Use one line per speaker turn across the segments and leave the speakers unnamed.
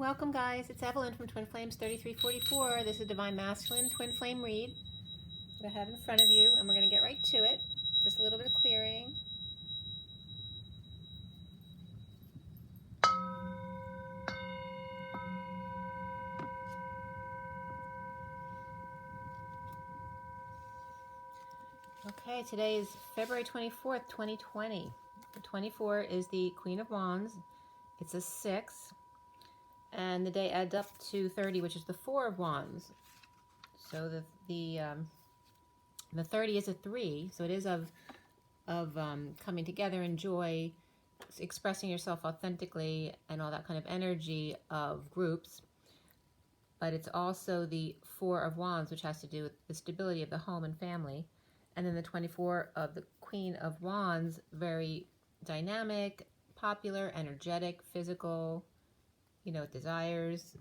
Welcome guys, it's Evelyn from Twin Flames 3344. This is Divine Masculine Twin Flame Read that I have in front of you, and we're going to get right to it. Just a little bit of clearing. Okay, today is February 24th, 2020. The 24 is the Queen of Wands. It's a 6. And the day adds up to 30, which is the 4 of Wands. So the 30 is a 3, so it is of coming together in joy, expressing yourself authentically, and all that kind of energy of groups. But it's also the 4 of Wands, which has to do with the stability of the home and family. And then the 24 of the Queen of Wands, very dynamic, popular, energetic, physical, desires,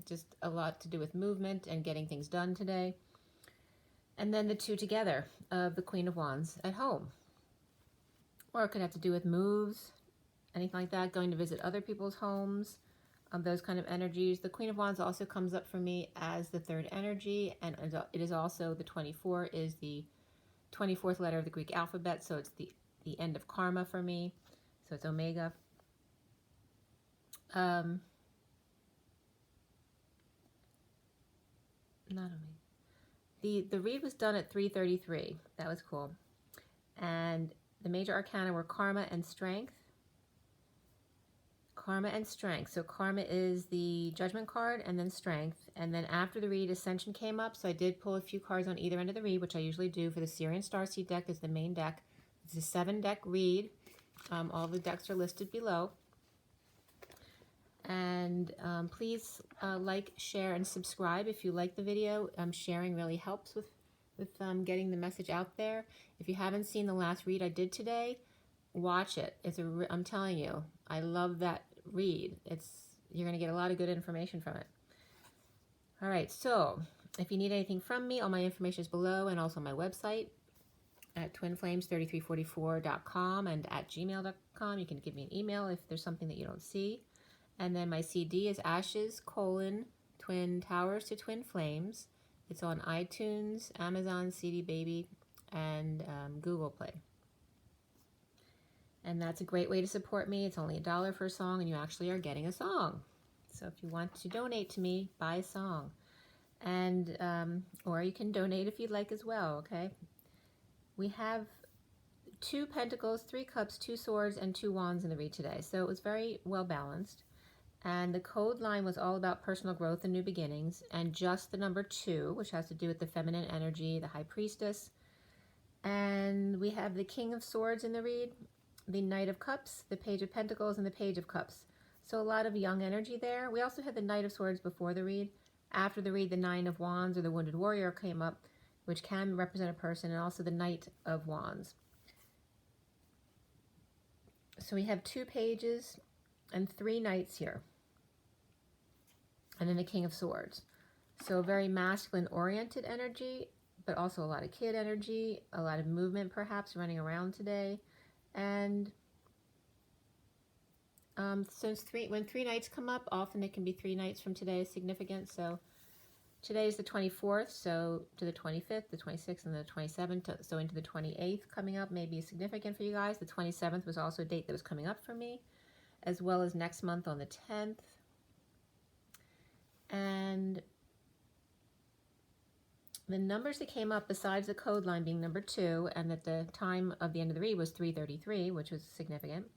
just a lot to do with movement and getting things done today. And then the 2 together of the Queen of Wands at home. Or it could have to do with moves, anything like that, going to visit other people's homes, those kind of energies. The Queen of Wands also comes up for me as the 3rd energy, and it is also, the 24 is the 24th letter of the Greek alphabet, so it's the end of karma for me. So it's Omega. Not Omega. The read was done at 3:33. That was cool. And the major arcana were Karma and Strength. Karma and Strength. So Karma is the Judgment card, and then Strength. And then after the read, Ascension came up. So I did pull a few cards on either end of the read, which I usually do for the SIRIAN STARSEED deck is the main deck. It's a 7-deck read. All the decks are listed below. And please like, share, and subscribe if you like the video. Sharing really helps with getting the message out there. If you haven't seen the last read I did today, watch it. I'm telling you, I love that read. You're going to get a lot of good information from it. All right, so if you need anything from me, all my information is below, and also my website at twinflames3344.com and at gmail.com. You can give me an email if there's something that you don't see. And then my CD is Ashes, Twin Towers to Twin Flames. It's on iTunes, Amazon, CD Baby, and Google Play. And that's a great way to support me. It's only $1 for a song, and you actually are getting a song. So if you want to donate to me, buy a song. And or you can donate if you'd like as well, okay? We have 2 Pentacles, 3 Cups, 2 Swords, and 2 Wands in the read today. So it was very well balanced. And the code line was all about personal growth and new beginnings, and just the number 2, which has to do with the feminine energy, the High Priestess. And we have the King of Swords in the read, the Knight of Cups, the Page of Pentacles, and the Page of Cups. So a lot of young energy there. We also had the Knight of Swords before the read. After the read, the 9 of Wands, or the Wounded Warrior, came up, which can represent a person, and also the Knight of Wands. So we have 2 pages and 3 knights here. And then the King of Swords. So very masculine-oriented energy, but also a lot of kid energy, a lot of movement perhaps running around today. And when 3 nights come up, often it can be 3 nights from today is significant. So today is the 24th, so to the 25th, the 26th, and the 27th, so into the 28th coming up may be significant for you guys. The 27th was also a date that was coming up for me, as well as next month on the 10th. And the numbers that came up, besides the code line being number 2, and that the time of the end of the read was 3:33, which was significant.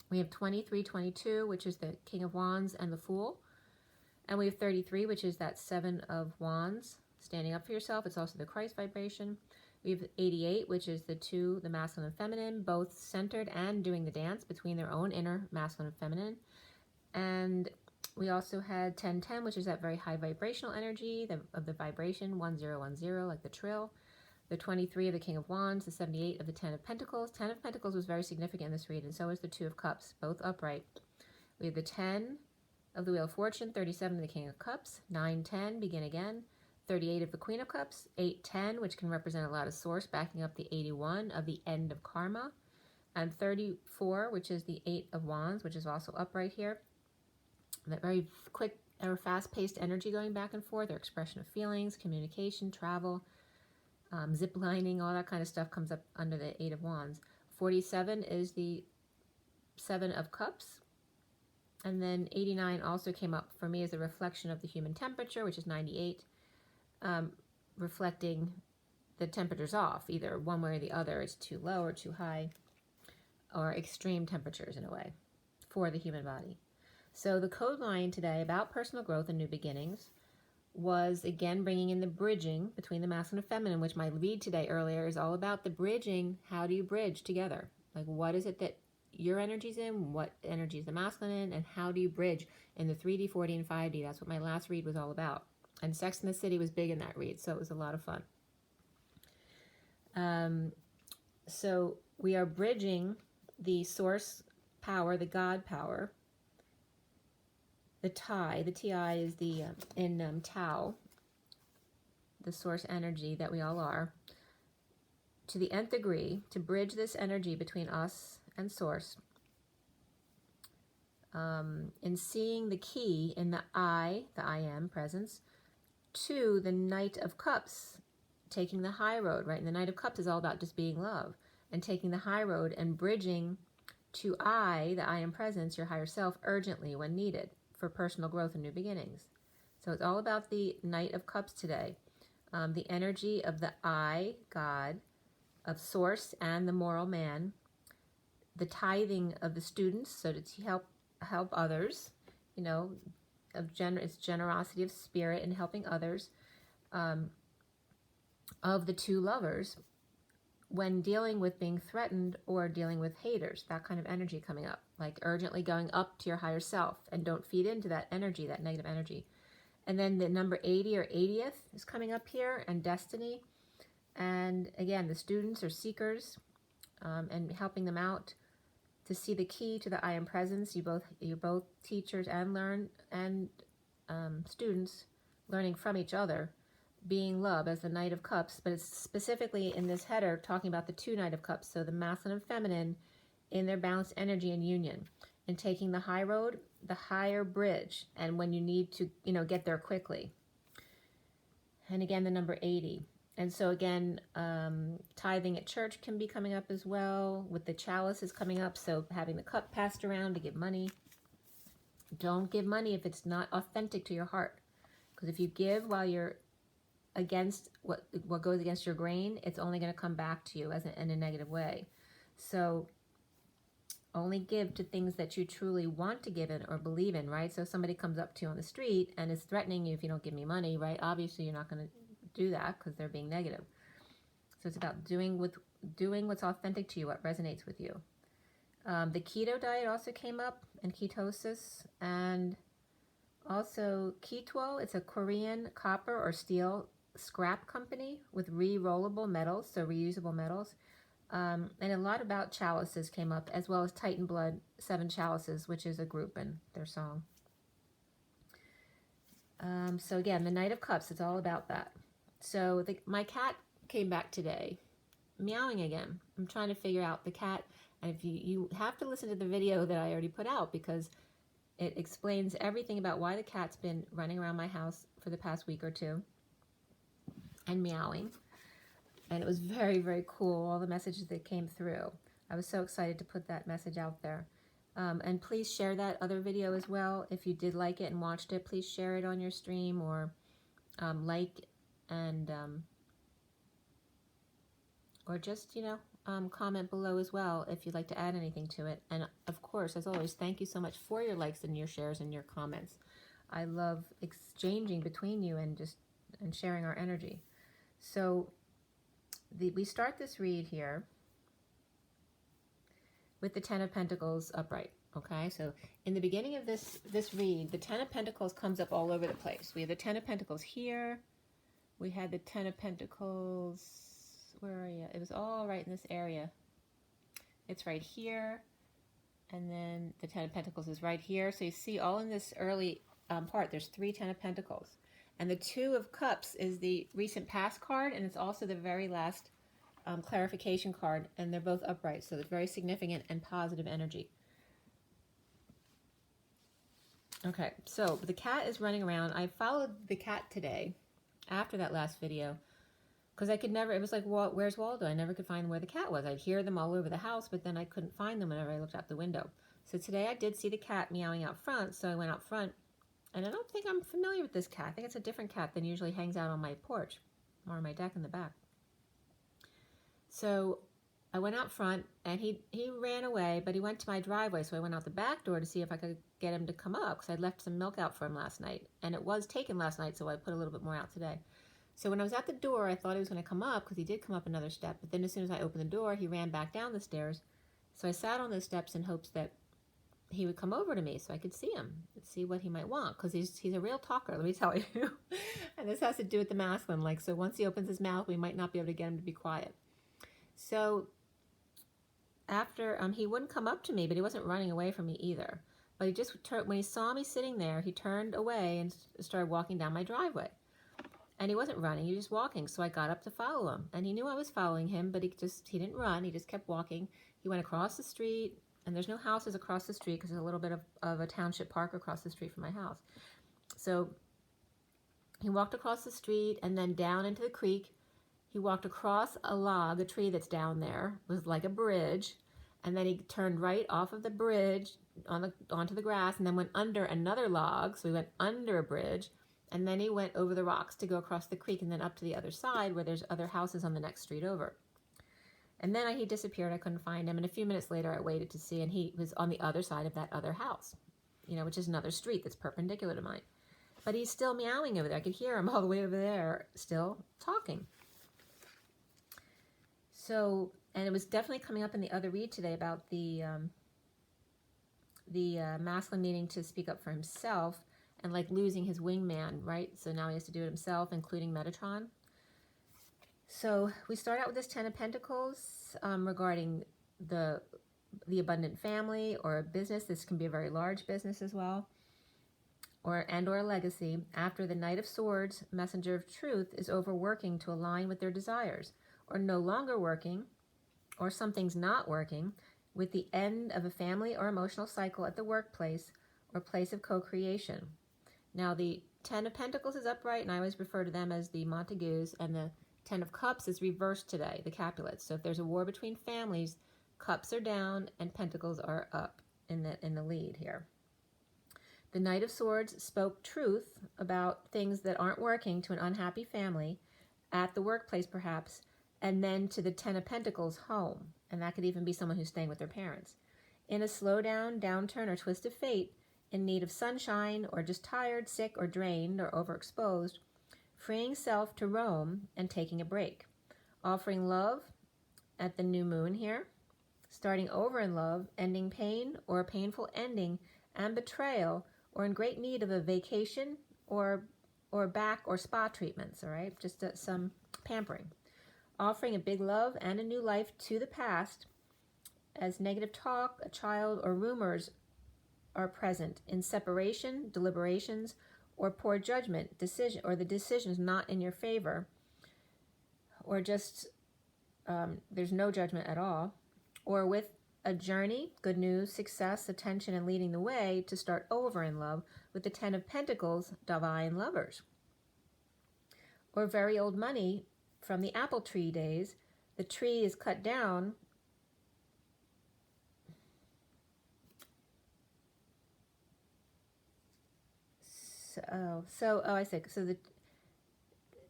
We have 2322, which is the King of Wands and the Fool. And we have 33, which is that 7 of Wands, standing up for yourself. It's also the Christ vibration. We have 88, which is the 2, the masculine and feminine, both centered and doing the dance between their own inner masculine and feminine. And we also had 1010, which is that very high vibrational energy of the vibration, 1010, like the trill. The 23 of the King of Wands, the 78 of the 10 of Pentacles. 10 of Pentacles was very significant in this read, and so is the 2 of Cups, both upright. We have the 10 of the Wheel of Fortune, 37 of the King of Cups, 910, begin again, 38 of the Queen of Cups, 810, which can represent a lot of source, backing up the 81 of the end of karma, and 34, which is the 8 of Wands, which is also upright here. that very quick or fast-paced energy going back and forth, or expression of feelings, communication, travel, zip lining, all that kind of stuff comes up under the Eight of Wands. 47 is the Seven of Cups. And then 89 also came up for me as a reflection of the human temperature, which is 98, reflecting the temperature's off, either one way or the other. It's too low or too high, or extreme temperatures in a way for the human body. So the code line today about personal growth and new beginnings was, again, bringing in the bridging between the masculine and feminine, which my read today earlier is all about the bridging. How do you bridge together? Like, what is it that your energy's in? What energy is the masculine in? And how do you bridge in the 3D, 4D, and 5D? That's what my last read was all about. And Sex and the City was big in that read, so it was a lot of fun. So we are bridging the source power, the God power, the Ti. The Ti is the, in Tao, the source energy that we all are, to the nth degree, to bridge this energy between us and source, in seeing the key in the I am presence, to the Knight of Cups, taking the high road, right? And the Knight of Cups is all about just being love, and taking the high road and bridging to the I am presence, your higher self, urgently when needed for personal growth and new beginnings. So it's all about the Knight of Cups today. The energy of the I, God, of source and the moral man, the tithing of the students, so to help others, you know, it's generosity of spirit and helping others, of the two lovers when dealing with being threatened or dealing with haters, that kind of energy coming up, like urgently going up to your higher self, and don't feed into that energy, that negative energy. And then the number 80 or 80th is coming up here, and destiny. And again, the students or seekers, and helping them out to see the key to the I am presence. You're both teachers and students, learning from each other, being love as the Knight of Cups, but it's specifically in this header talking about the two Knight of Cups, so the masculine and feminine in their balanced energy and union, and taking the high road, the higher bridge, and when you need to, get there quickly. And again, the number 80. And so again, tithing at church can be coming up as well, with the chalices coming up, so having the cup passed around to give money. Don't give money if it's not authentic to your heart, because if you give while you're against what goes against your grain, it's only going to come back to you in a negative way. So only give to things that you truly want to give in or believe in, right? So if somebody comes up to you on the street and is threatening you if you don't give me money, right? Obviously you're not going to do that because they're being negative. So it's about doing what's authentic to you, what resonates with you. The keto diet also came up, and ketosis, and also Kitwo. It's a Korean copper or steel scrap company with re-rollable metals, so reusable metals. And a lot about chalices came up, as well as Titan Blood, 7 Chalices, which is a group in their song. So again, the Knight of Cups, it's all about that. So my cat came back today, meowing again. I'm trying to figure out the cat, and if you have to listen to the video that I already put out, because it explains everything about why the cat's been running around my house for the past week or two and meowing. And it was very, very cool, all the messages that came through. I was so excited to put that message out there. And please share that other video as well. If you did like it and watched it, please share it on your stream, or like and or just, comment below as well if you'd like to add anything to it. And of course, as always, thank you so much for your likes and your shares and your comments. I love exchanging between you and sharing our energy. So we start this read here with the 10 of Pentacles upright. Okay, so in the beginning of this read, the 10 of Pentacles comes up all over the place. We have the 10 of Pentacles here. We had the 10 of Pentacles, where are you? It was all right in this area. It's right here. And then the 10 of Pentacles is right here. So you see all in this early part, there's 3 10 of Pentacles. And the 2 of Cups is the recent past card, and it's also the very last clarification card, and they're both upright, so it's very significant and positive energy. Okay, so the cat is running around. I followed the cat today after that last video because I could never, it was like, where's Waldo? I never could find where the cat was. I'd hear them all over the house, but then I couldn't find them whenever I looked out the window. So today I did see the cat meowing out front, so I went out front, and I don't think I'm familiar with this cat. I think it's a different cat than usually hangs out on my porch or on my deck in the back. So I went out front, and he ran away, but he went to my driveway, so I went out the back door to see if I could get him to come up, because I'd left some milk out for him last night, and it was taken last night, so I put a little bit more out today. So when I was at the door, I thought he was going to come up, because he did come up another step, but then as soon as I opened the door, he ran back down the stairs. So I sat on those steps in hopes that he would come over to me so I could see him, see what he might want, because he's a real talker, let me tell you. And this has to do with the masculine, like, so once he opens his mouth, we might not be able to get him to be quiet. So after, he wouldn't come up to me, but he wasn't running away from me either. But he just turned, when he saw me sitting there, he turned away and started walking down my driveway. And he wasn't running, he was just walking. So I got up to follow him. And he knew I was following him, but he didn't run, he just kept walking. He went across the street, and there's no houses across the street because there's a little bit of a township park across the street from my house. So he walked across the street and then down into the creek. He walked across a log, a tree that's down there, it was like a bridge, and then he turned right off of the bridge onto the grass, and then went under another log, so he went under a bridge, and then he went over the rocks to go across the creek and then up to the other side where there's other houses on the next street over. And then he disappeared, I couldn't find him, and a few minutes later I waited to see, and he was on the other side of that other house, which is another street that's perpendicular to mine. But he's still meowing over there. I could hear him all the way over there, still talking. So, and it was definitely coming up in the other read today about the masculine needing to speak up for himself and like losing his wingman, right? So now he has to do it himself, including Metatron. So we start out with this Ten of Pentacles regarding the abundant family or a business. This can be a very large business as well, or a legacy. After the Knight of Swords, Messenger of Truth is overworking to align with their desires, or no longer working, or something's not working, with the end of a family or emotional cycle at the workplace or place of co-creation. Now the Ten of Pentacles is upright, and I always refer to them as the Montagues, and the Ten of Cups is reversed today, the Capulets. So if there's a war between families, Cups are down and Pentacles are up in the lead here. The Knight of Swords spoke truth about things that aren't working to an unhappy family, at the workplace perhaps, and then to the Ten of Pentacles home. And that could even be someone who's staying with their parents. In a slowdown, downturn, or twist of fate, in need of sunshine, or just tired, sick, or drained, or overexposed, freeing self to roam and taking a break. Offering love at the new moon here. Starting over in love, ending pain, or a painful ending, and betrayal, or in great need of a vacation, or back or spa treatments, all right? Just some pampering. Offering a big love and a new life to the past, as negative talk, a child, or rumors are present in separation, deliberations, or poor judgment, decision, or the decision's not in your favor, or just there's no judgment at all, or with a journey, good news, success, attention, and leading the way to start over in love with the Ten of Pentacles, divine lovers. Or very old money from the apple tree days. The tree is cut down. I see.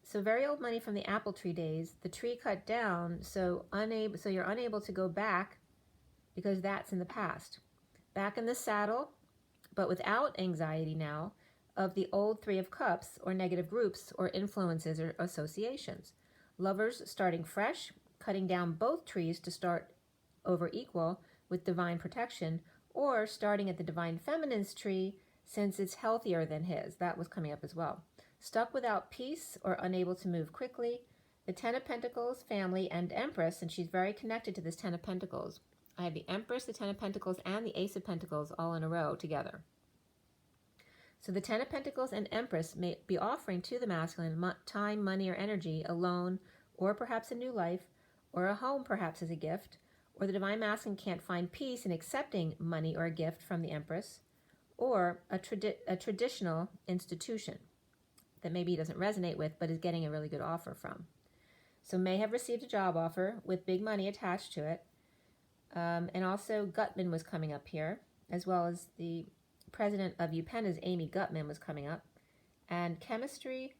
So very old money from the apple tree days. The tree cut down, so you're unable to go back because that's in the past. Back in the saddle, but without anxiety now, of the old Three of Cups, or negative groups or influences or associations. Lovers starting fresh, cutting down both trees to start over equal with divine protection, or starting at the divine feminine's tree since it's healthier than his. That was coming up as well. Stuck without peace or unable to move quickly. The Ten of Pentacles, family, and Empress, and she's very connected to this Ten of Pentacles. I have the Empress, the Ten of Pentacles, and the Ace of Pentacles all in a row together. So the Ten of Pentacles and Empress may be offering to the masculine time, money, or energy, a loan, or perhaps a new life, or a home perhaps as a gift, or the divine masculine can't find peace in accepting money or a gift from the Empress, or a traditional institution that maybe he doesn't resonate with but is getting a really good offer from. So may have received a job offer with big money attached to it. And also Gutman was coming up here, as well as the president of UPenna's Amy Gutman was coming up. And chemistry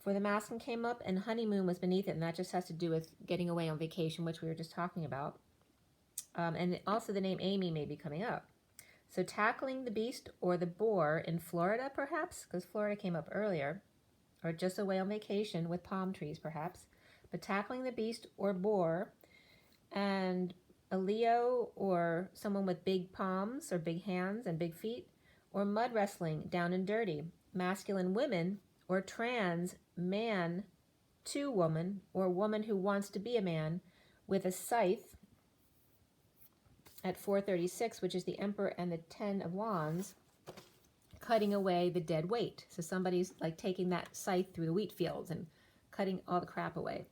for the masculine came up, and honeymoon was beneath it, and that just has to do with getting away on vacation, which we were just talking about. And also the name Amy may be coming up. So tackling the beast or the boar in Florida, perhaps, because Florida came up earlier, or just away on vacation with palm trees, perhaps. But tackling the beast or boar, and a Leo or someone with big palms or big hands and big feet, or mud wrestling, down and dirty, masculine women, or trans man to woman, or woman who wants to be a man, with a scythe at 436, which is the Emperor and the 10 of Wands, cutting away the dead weight. So somebody's like taking that scythe through the wheat fields and cutting all the crap away,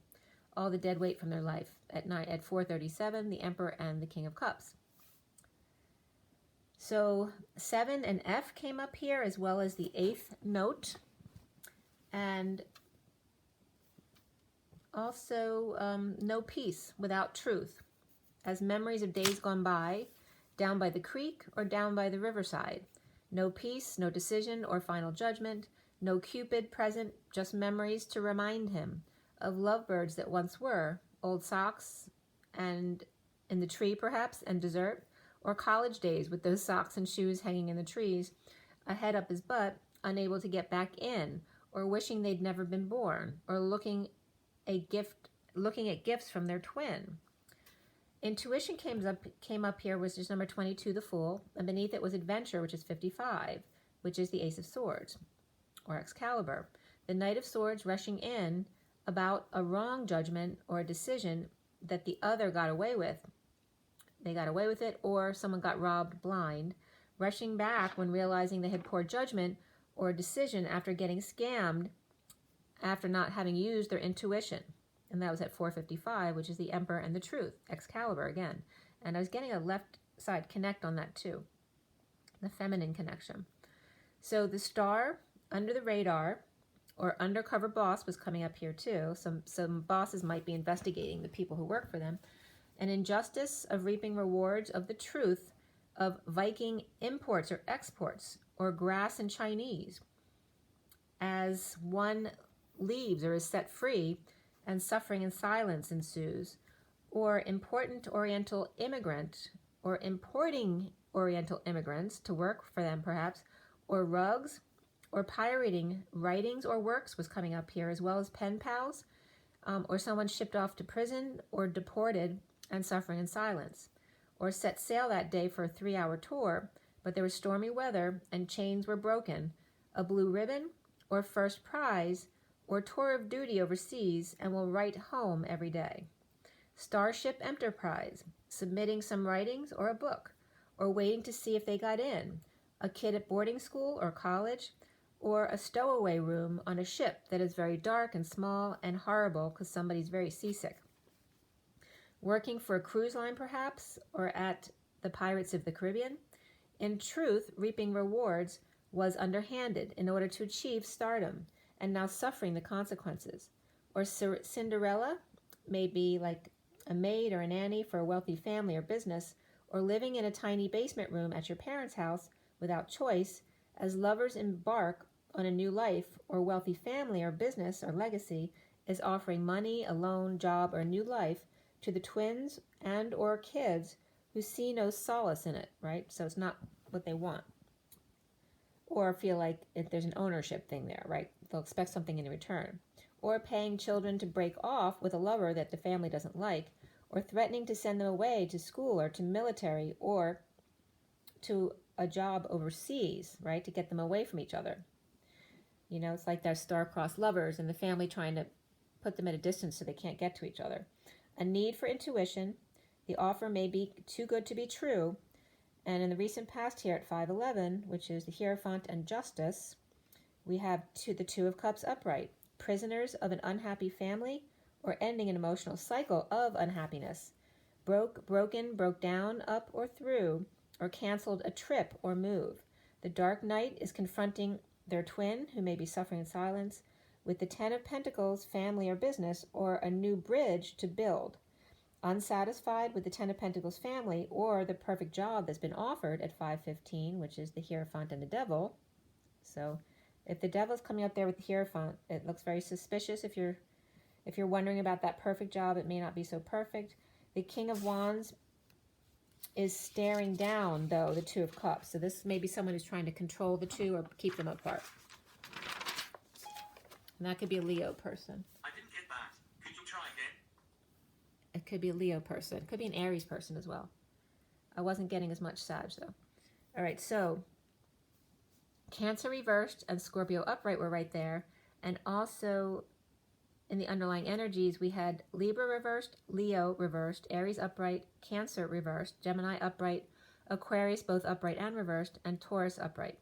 all the dead weight from their life. At 437, the Emperor and the King of Cups. So 7 and F came up here, as well as the 8th note. And also no peace without truth, as memories of days gone by, down by the creek or down by the riverside. No peace, no decision or final judgment, no Cupid present, just memories to remind him of lovebirds that once were, old socks and in the tree perhaps, and dessert, or college days with those socks and shoes hanging in the trees, a head up his butt, unable to get back in, or wishing they'd never been born, or looking at gifts from their twin. Intuition came up here, which is number 22, the Fool, and beneath it was Adventure, which is 55, which is the Ace of Swords, or Excalibur. The Knight of Swords rushing in about a wrong judgment or a decision that the other got away with. They got away with it, or someone got robbed blind, rushing back when realizing they had poor judgment or a decision after getting scammed after not having used their intuition. And that was at 455, which is the Emperor and the Truth, Excalibur again. And I was getting a left side connect on that too, the feminine connection. So the Star, under the radar, or undercover boss was coming up here too. Some bosses might be investigating the people who work for them. An injustice of reaping rewards of the truth of Viking imports or exports, or grass and Chinese, as one leaves or is set free, and suffering and silence ensues, or important Oriental immigrant, or importing Oriental immigrants to work for them perhaps, or rugs, or pirating writings or works was coming up here, as well as pen pals, or someone shipped off to prison or deported and suffering in silence, or set sail that day for a 3-hour tour, but there was stormy weather and chains were broken, a blue ribbon, or first prize, or tour of duty overseas and will write home every day. Starship Enterprise, submitting some writings or a book, or waiting to see if they got in, a kid at boarding school or college, or a stowaway room on a ship that is very dark and small and horrible because somebody's very seasick. Working for a cruise line perhaps, or at the Pirates of the Caribbean. In truth, reaping rewards was underhanded in order to achieve stardom, and now suffering the consequences. Or Cinderella may be like a maid or a nanny for a wealthy family or business, or living in a tiny basement room at your parents' house without choice, as lovers embark on a new life, or wealthy family or business or legacy is offering money, a loan, job, or new life to the twins and or kids who see no solace in it, right? So it's not what they want. Or feel like if there's an ownership thing there, right? They'll expect something in return. Or paying children to break off with a lover that the family doesn't like, or threatening to send them away to school or to military or to a job overseas, right? To get them away from each other. You know, it's like they're star-crossed lovers and the family trying to put them at a distance so they can't get to each other. A need for intuition. The offer may be too good to be true. And in the recent past here at 511, which is the Hierophant and Justice, we have the Two of Cups upright. Prisoners of an unhappy family, or ending an emotional cycle of unhappiness. Broke down, up, or through, or canceled a trip or move. The Dark Knight is confronting their twin, who may be suffering in silence, with the Ten of Pentacles, family or business, or a new bridge to build. Unsatisfied with the Ten of Pentacles family or the perfect job that's been offered at 515, which is the Hierophant and the Devil. So if the Devil's coming up there with the Hierophant, it looks very suspicious. If you're wondering about that perfect job, it may not be so perfect. The King of Wands is staring down, though, the Two of Cups. So this may be someone who's trying to control the two or keep them apart. And that could be a Leo person.
I didn't get that. Could you try again?
It could be a Leo person. It could be an Aries person as well. I wasn't getting as much Sag, though. All right, so Cancer reversed and Scorpio upright were right there. And also in the underlying energies, we had Libra reversed, Leo reversed, Aries upright, Cancer reversed, Gemini upright, Aquarius both upright and reversed, and Taurus upright.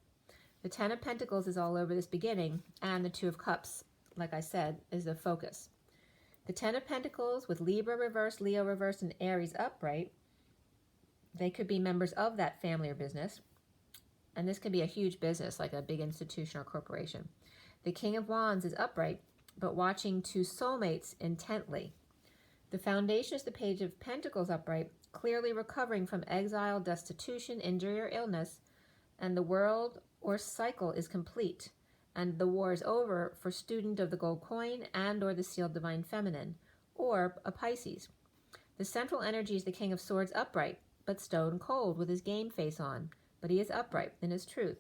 The Ten of Pentacles is all over this beginning, and the Two of Cups, like I said, is the focus. The Ten of Pentacles with Libra reversed, Leo reversed, and Aries upright, they could be members of that family or business. And this could be a huge business, like a big institution or corporation. The King of Wands is upright, but watching two soulmates intently. The Foundation is the Page of Pentacles upright, clearly recovering from exile, destitution, injury, or illness, and the world or cycle is complete, and the war is over for student of the gold coin and or the sealed divine feminine, or a Pisces. The central energy is the King of Swords upright, but stone cold with his game face on, but he is upright in his truth.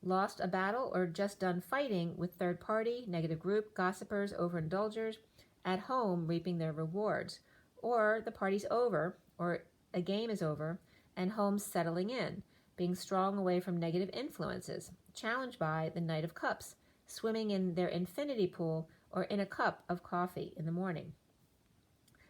Lost a battle or just done fighting with third party, negative group, gossipers, overindulgers, at home reaping their rewards, or the party's over, or a game is over, and home settling in, being strong away from negative influences, challenged by the Knight of Cups, swimming in their infinity pool or in a cup of coffee in the morning.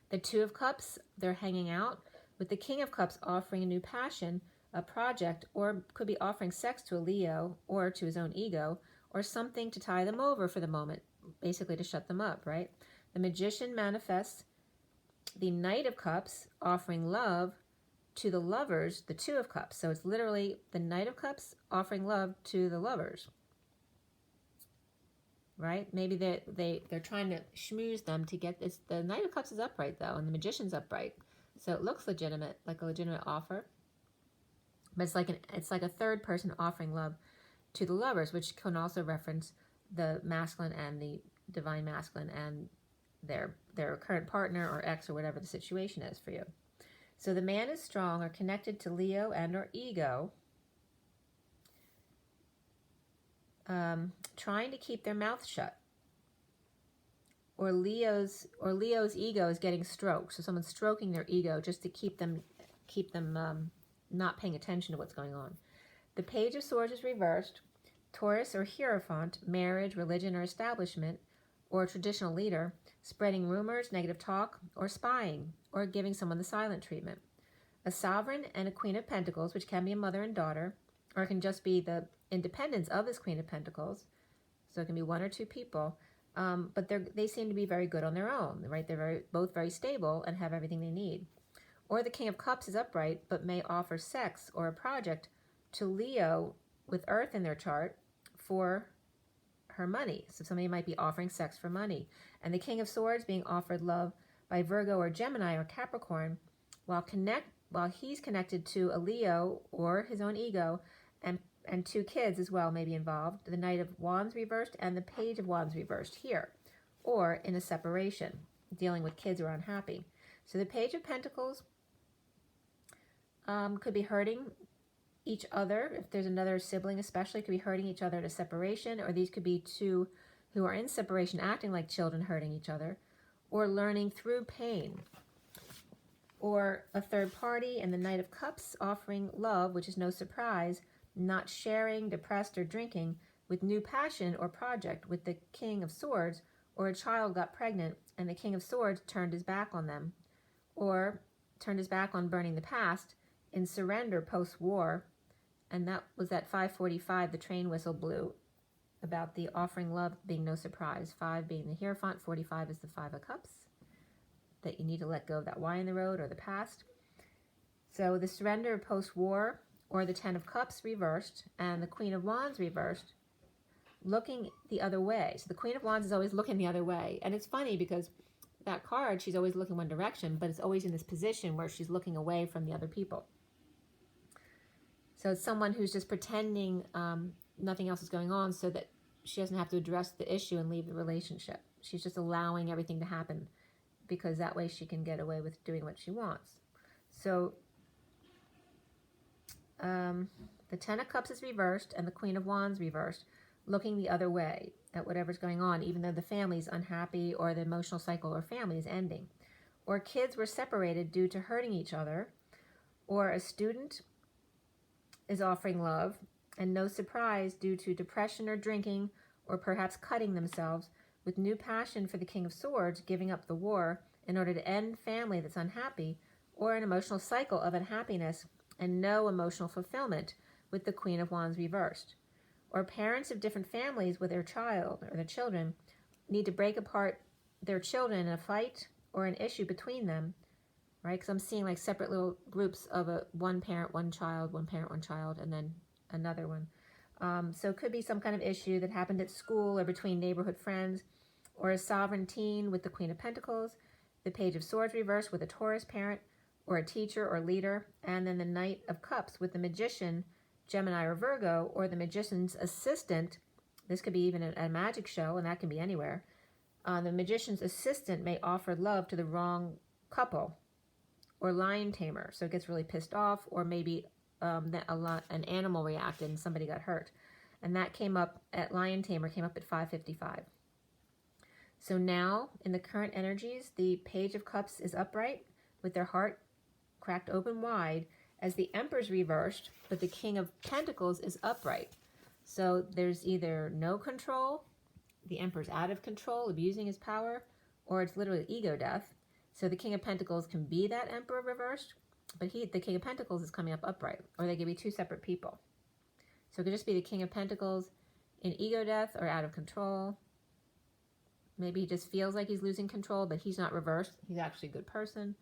The Two of Cups, they're hanging out with the King of Cups offering a new passion, a project, or could be offering sex to a Leo or to his own ego, or something to tie them over for the moment, basically to shut them up, right? The Magician manifests the Knight of Cups offering love to the lovers, the Two of Cups. So it's literally the Knight of Cups offering love to the lovers, right? Maybe they're trying to schmooze them to get this. The Knight of Cups is upright, though, and the Magician's upright. So it looks legitimate, like a legitimate offer. But it's like a third person offering love to the lovers, which can also reference the masculine and the divine masculine and their current partner or ex or whatever the situation is for you. So the man is strong or connected to Leo and or ego, trying to keep their mouth shut. Or Leo's ego is getting stroked. So someone's stroking their ego just to keep them not paying attention to what's going on. The Page of Swords is reversed. Taurus or Hierophant, marriage, religion, or establishment, or a traditional leader, spreading rumors, negative talk, or spying, or giving someone the silent treatment. A Sovereign and a Queen of Pentacles, which can be a mother and daughter, or it can just be the independence of this Queen of Pentacles. So it can be one or two people, but they seem to be very good on their own, right? They're both very stable and have everything they need. Or the King of Cups is upright, but may offer sex or a project to Leo with Earth in their chart for her money. So somebody might be offering sex for money. And the King of Swords being offered love by Virgo or Gemini or Capricorn, while he's connected to a Leo or his own ego, and two kids as well may be involved. The Knight of Wands reversed and the Page of Wands reversed here. Or in a separation, dealing with kids who are unhappy. So the Page of Pentacles could be hurting each other. If there's another sibling especially, could be hurting each other at a separation, or these could be two who are in separation acting like children hurting each other, or learning through pain. Or a third party and the Knight of Cups offering love, which is no surprise, not sharing, depressed, or drinking, with new passion or project with the King of Swords, or a child got pregnant and the King of Swords turned his back on them, or turned his back on burning the past in surrender post-war. And that was at 5:45, the train whistle blew about the offering love being no surprise. 5 being the Hierophant, 45 is the 5 of Cups, that you need to let go of that Y in the road or the past. So the surrender post-war or the Ten of Cups reversed, and the Queen of Wands reversed, looking the other way. So the Queen of Wands is always looking the other way. And it's funny because that card, she's always looking one direction, but it's always in this position where she's looking away from the other people. So it's someone who's just pretending nothing else is going on so that she doesn't have to address the issue and leave the relationship. She's just allowing everything to happen because that way she can get away with doing what she wants. So the Ten of Cups is reversed and the Queen of Wands reversed, looking the other way at whatever's going on, even though the family's unhappy or the emotional cycle or family is ending. Or kids were separated due to hurting each other, or a student is offering love, and no surprise due to depression or drinking, or perhaps cutting themselves, with new passion for the King of Swords, giving up the war in order to end family that's unhappy, or an emotional cycle of unhappiness and no emotional fulfillment with the Queen of Wands reversed. Or parents of different families with their child or their children need to break apart their children in a fight or an issue between them, right? Because I'm seeing like separate little groups of one parent, one child, and then another one. So it could be some kind of issue that happened at school or between neighborhood friends, or a sovereign teen with the Queen of Pentacles, the Page of Swords reversed with a Taurus parent, or a teacher or leader, and then the Knight of Cups with the Magician, Gemini or Virgo, or the Magician's assistant. This could be even a magic show, and that can be anywhere. The Magician's assistant may offer love to the wrong couple, or lion tamer, so it gets really pissed off, or maybe an animal reacted and somebody got hurt. And that came up at lion tamer, came up at 555. So now, in the current energies, the Page of Cups is upright with their heart cracked open wide, as the Emperor's reversed, but the King of Pentacles is upright. So there's either no control, the Emperor's out of control, abusing his power, or it's literally ego death. So the King of Pentacles can be that Emperor reversed, but the King of Pentacles is coming up upright, or they could be two separate people. So it could just be the King of Pentacles in ego death or out of control. Maybe he just feels like he's losing control, but he's not reversed. He's actually a good person.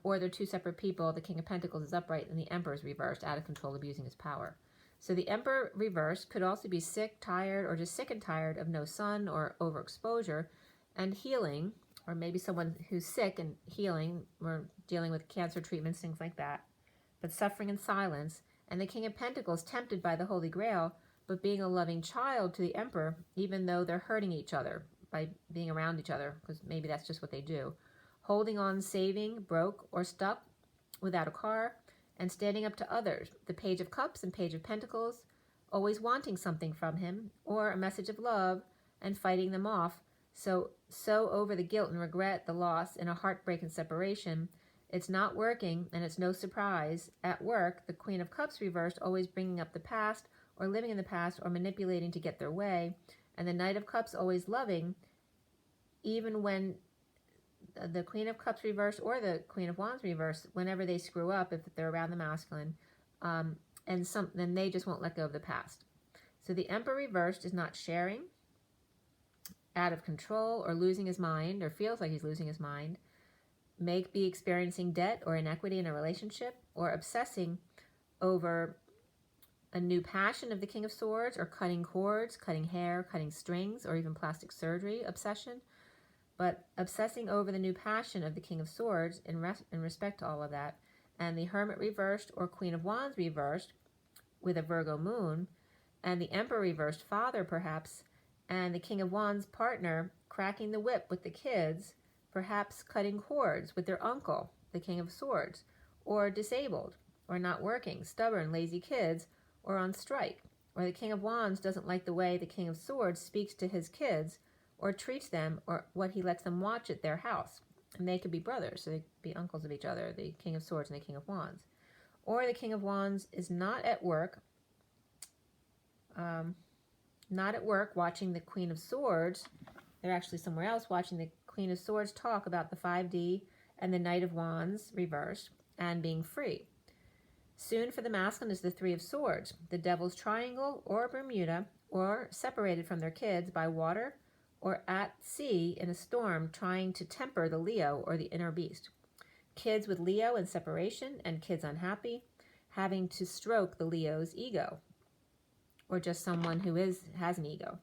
Or they're two separate people. The King of Pentacles is upright and the Emperor is reversed, out of control, abusing his power. So the Emperor reversed could also be sick, tired, or just sick and tired of no sun or overexposure, and healing, or maybe someone who's sick and healing, or dealing with cancer treatments, things like that, but suffering in silence. And the King of Pentacles tempted by the Holy Grail, but being a loving child to the Emperor, even though they're hurting each other by being around each other, because maybe that's just what they do. Holding on, saving, broke, or stuck without a car, and standing up to others. The Page of Cups and Page of Pentacles, always wanting something from him, or a message of love, and fighting them off. So over the guilt and regret, the loss, and a heartbreak and separation. It's not working, and it's no surprise. At work, the Queen of Cups reversed, always bringing up the past, or living in the past, or manipulating to get their way. And the Knight of Cups, always loving, even when the Queen of Cups reversed or the Queen of Wands reversed, whenever they screw up, if they're around the masculine, then they just won't let go of the past. So the Emperor reversed is not sharing, out of control, or losing his mind, or feels like he's losing his mind, may be experiencing debt or inequity in a relationship, or obsessing over a new passion of the King of Swords, or cutting cords, cutting hair, cutting strings, or even plastic surgery obsession. But obsessing over the new passion of the King of Swords in respect to all of that, and the Hermit reversed or Queen of Wands reversed with a Virgo moon, and the Emperor reversed, father perhaps, and the King of Wands partner cracking the whip with the kids, perhaps cutting cords with their uncle, the King of Swords, or disabled, or not working, stubborn, lazy kids, or on strike, or the King of Wands doesn't like the way the King of Swords speaks to his kids, or treats them, or what he lets them watch at their house. And they could be brothers, so they could be uncles of each other, the King of Swords and the King of Wands. Or the King of Wands is not at work watching the Queen of Swords. They're actually somewhere else watching the Queen of Swords talk about the 5D and the Knight of Wands reversed and being free. Soon for the masculine is the Three of Swords, the Devil's Triangle or Bermuda, or separated from their kids by water, or at sea in a storm trying to temper the Leo or the inner beast. Kids with Leo in separation and kids unhappy, having to stroke the Leo's ego, or just someone who has an ego.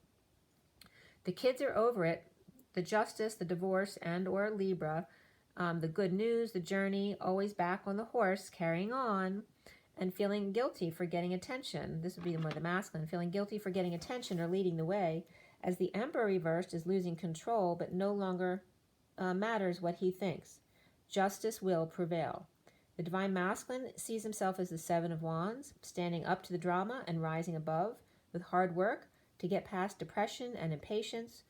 The kids are over it, the justice, the divorce, and or Libra, the good news, the journey, always back on the horse, carrying on, and feeling guilty for getting attention. This would be more the masculine, feeling guilty for getting attention or leading the way, as the Emperor reversed is losing control, but no longer matters what he thinks. Justice will prevail. The Divine Masculine sees himself as the Seven of Wands, standing up to the drama and rising above with hard work to get past depression and impatience,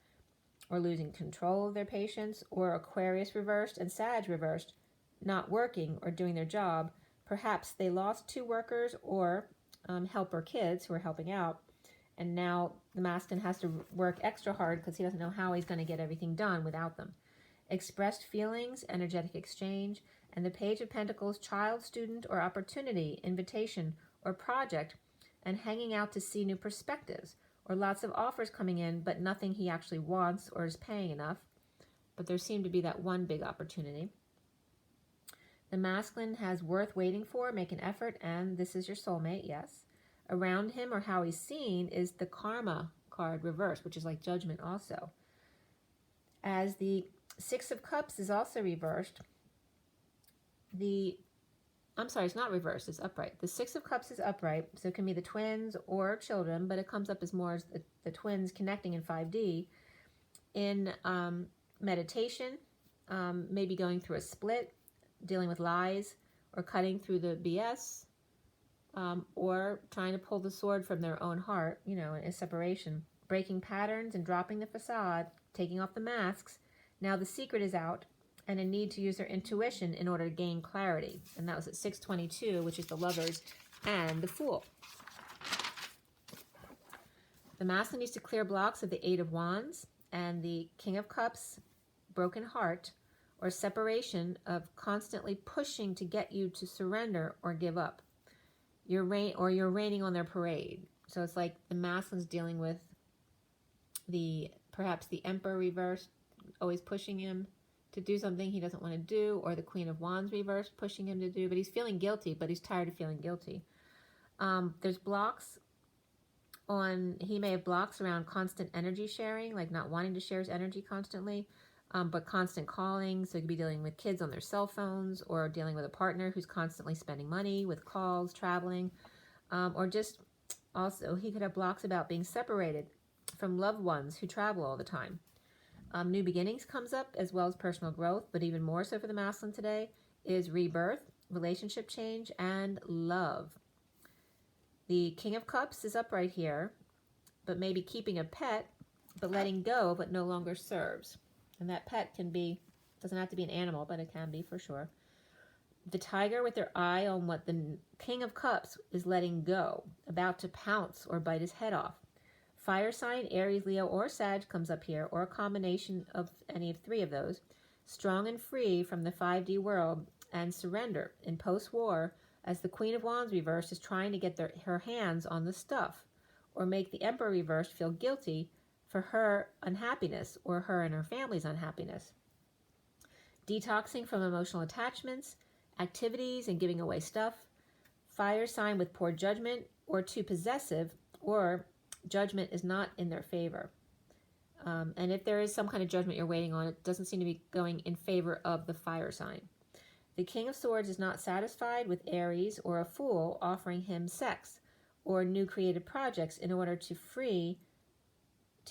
or losing control of their patience, or Aquarius reversed and Sag reversed, not working or doing their job. Perhaps they lost 2 workers or helper kids who are helping out, and now the masculine has to work extra hard because he doesn't know how he's going to get everything done without them. Expressed feelings, energetic exchange, and the Page of Pentacles, child, student, or opportunity, invitation, or project, and hanging out to see new perspectives, or lots of offers coming in, but nothing he actually wants or is paying enough. But there seemed to be that one big opportunity. The masculine has worth waiting for, make an effort, and this is your soulmate, yes. Around him, or how he's seen, is the Karma card reversed, which is like Judgment also. As the Six of Cups is also reversed, it's not reversed, it's upright. The Six of Cups is upright, so it can be the twins or children, but it comes up as more as the twins connecting in 5D. In meditation, maybe going through a split, dealing with lies, or cutting through the BS, or trying to pull the sword from their own heart, in a separation. Breaking patterns and dropping the facade, taking off the masks. Now the secret is out, and a need to use their intuition in order to gain clarity. And that was at 622, which is the Lovers and the Fool. The masculine needs to clear blocks of the Eight of Wands and the King of Cups, broken heart, or separation of constantly pushing to get you to surrender or give up. You're raining on their parade. So it's like the masculine's dealing with perhaps the Emperor reversed, always pushing him to do something he doesn't want to do, or the Queen of Wands reversed, pushing him to do, but he's feeling guilty, but he's tired of feeling guilty. There's blocks he may have blocks around constant energy sharing, like not wanting to share his energy constantly, but constant calling. So he could be dealing with kids on their cell phones, or dealing with a partner who's constantly spending money with calls, traveling, or just also he could have blocks about being separated from loved ones who travel all the time. New beginnings comes up, as well as personal growth, but even more so for the masculine today is rebirth, relationship change, and love. The King of Cups is upright here, but maybe keeping a pet, but letting go, but no longer serves. And that pet doesn't have to be an animal, but it can be for sure. The Tiger with their eye on what the King of Cups is letting go, about to pounce or bite his head off. Fire sign, Aries, Leo, or Sag comes up here, or a combination of any of 3 of those. Strong and free from the 5D world, and surrender in post-war, as the Queen of Wands reversed is trying to get her hands on the stuff, or make the Emperor reversed feel guilty for her unhappiness, or her and her family's unhappiness. Detoxing from emotional attachments, activities, and giving away stuff. Fire sign with poor judgment, or too possessive, or judgment is not in their favor. And if there is some kind of judgment you're waiting on, it doesn't seem to be going in favor of the fire sign. The King of Swords is not satisfied with Aries or a Fool offering him sex or new creative projects in order to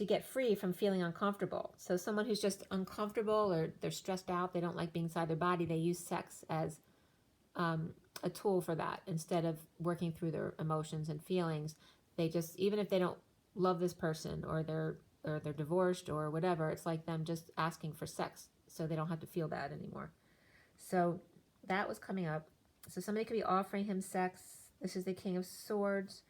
get free from feeling uncomfortable. So someone who's just uncomfortable, or they're stressed out, they don't like being inside their body, they use sex as a tool for that instead of working through their emotions and feelings. They just, even if they don't love this person, or they're divorced or whatever, it's like them just asking for sex so they don't have to feel bad anymore. So that was coming up. So somebody could be offering him sex. This is the King of Swords.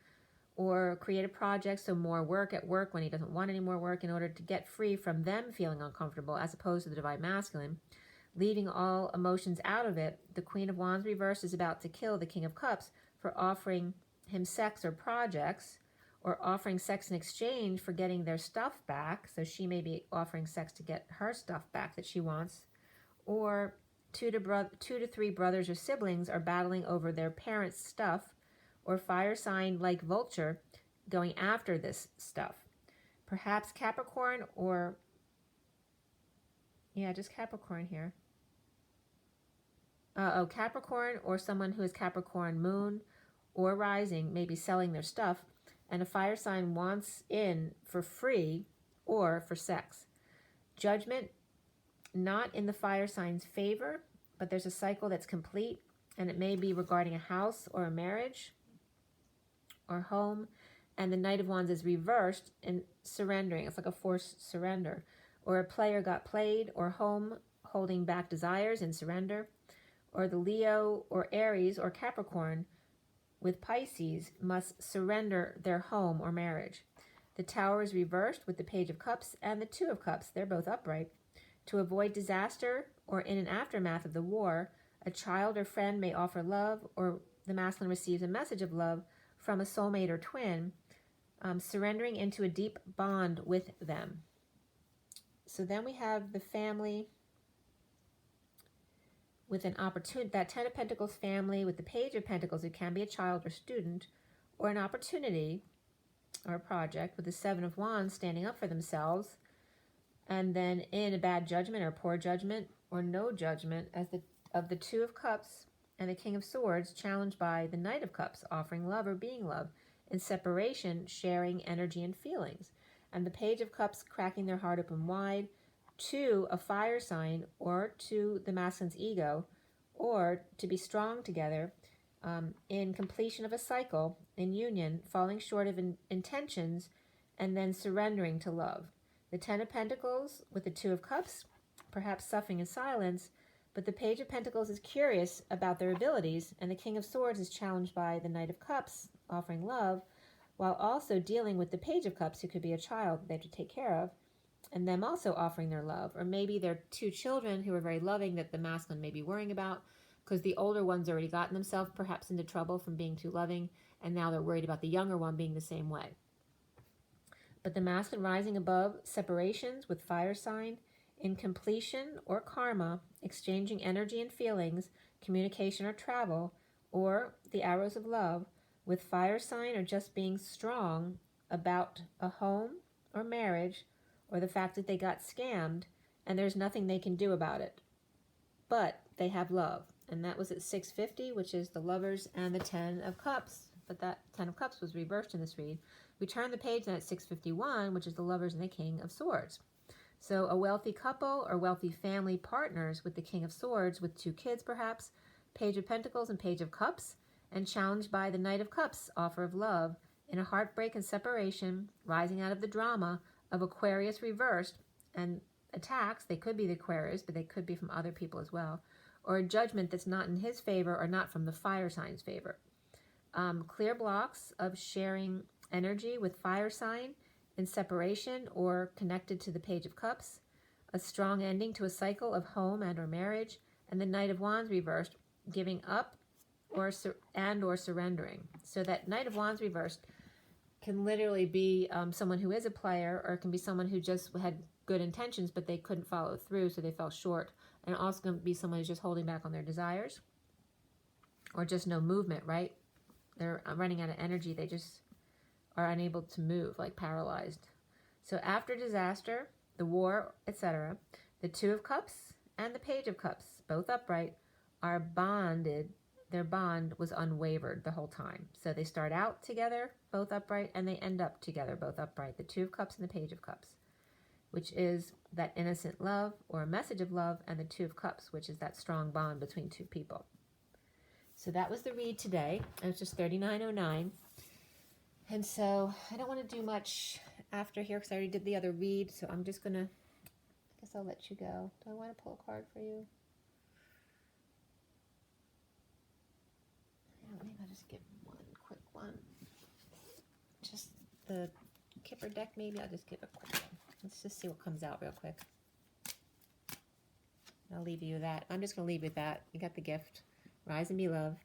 Or creative projects, so more work at work when he doesn't want any more work, in order to get free from them feeling uncomfortable, as opposed to the Divine Masculine. Leaving all emotions out of it, the Queen of Wands reversed is about to kill the King of Cups for offering him sex or projects, or offering sex in exchange for getting their stuff back. So she may be offering sex to get her stuff back that she wants. Or 2 to 3 brothers or siblings are battling over their parents' stuff, or fire sign like vulture going after this stuff. Perhaps Capricorn or, yeah, just Capricorn here. Capricorn or someone who is Capricorn moon or rising may be selling their stuff, and a fire sign wants in for free or for sex. Judgment, not in the fire sign's favor, but there's a cycle that's complete, and it may be regarding a house or a marriage or home, and the Knight of Wands is reversed and surrendering. It's like a forced surrender. Or a player got played, or home holding back desires and surrender. Or the Leo or Aries or Capricorn with Pisces must surrender their home or marriage. The Tower is reversed with the Page of Cups and the Two of Cups. They're both upright. To avoid disaster or in an aftermath of the war, a child or friend may offer love, or the masculine receives a message of love from a soulmate or twin, surrendering into a deep bond with them. So then we have the family with an opportunity, that Ten of Pentacles family with the Page of Pentacles. It can be a child or student, or an opportunity or a project with the Seven of Wands standing up for themselves, and then in a bad judgment or poor judgment or no judgment as the Two of Cups and the King of Swords, challenged by the Knight of Cups, offering love or being love. In separation, sharing energy and feelings. And the Page of Cups cracking their heart open wide to a fire sign or to the masculine's ego, or to be strong together in completion of a cycle, in union, falling short of intentions, and then surrendering to love. The Ten of Pentacles with the Two of Cups, perhaps suffering in silence, but the Page of Pentacles is curious about their abilities, and the King of Swords is challenged by the Knight of Cups, offering love, while also dealing with the Page of Cups, who could be a child they have to take care of, and them also offering their love. Or maybe they're two children who are very loving that the masculine may be worrying about, because the older one's already gotten themselves perhaps into trouble from being too loving, and now they're worried about the younger one being the same way. But the masculine rising above separations with fire sign, in completion or karma, exchanging energy and feelings, communication or travel, or the arrows of love, with fire sign or just being strong about a home or marriage, or the fact that they got scammed and there's nothing they can do about it. But they have love. And that was at 650, which is the Lovers and the Ten of Cups. But that Ten of Cups was reversed in this read. We turn the page then at 651, which is the Lovers and the King of Swords. So a wealthy couple or wealthy family partners with the King of Swords with two kids perhaps, Page of Pentacles and Page of Cups, and challenged by the Knight of Cups, offer of love, in a heartbreak and separation, rising out of the drama of Aquarius reversed, and attacks, they could be the Aquarius, but they could be from other people as well, or a judgment that's not in his favor or not from the fire sign's favor. Clear blocks of sharing energy with fire sign in separation or connected to the Page of Cups, a strong ending to a cycle of home and or marriage, and the Knight of Wands reversed, giving up or surrendering. So that Knight of Wands reversed can literally be someone who is a player, or it can be someone who just had good intentions but they couldn't follow through, so they fell short. And also going to be someone who's just holding back on their desires, or just no movement, right? They're running out of energy. They just are unable to move, like paralyzed. So after disaster, the war, etc., the Two of Cups and the Page of Cups, both upright, are bonded. Their bond was unwavered the whole time. So they start out together, both upright, and they end up together, both upright. The Two of Cups and the Page of Cups, which is that innocent love or a message of love, and the Two of Cups, which is that strong bond between two people. So that was the read today. It was just 3909. And so I don't want to do much after here because I already did the other read. So I'm just going to, I guess I'll let you go. Do I want to pull a card for you? Yeah, maybe I'll just get one quick one. Just the Kipper deck, maybe. I'll just give a quick one. Let's just see what comes out real quick. I'll leave you that. I'm just going to leave you with that. You got the gift. Rise and be love.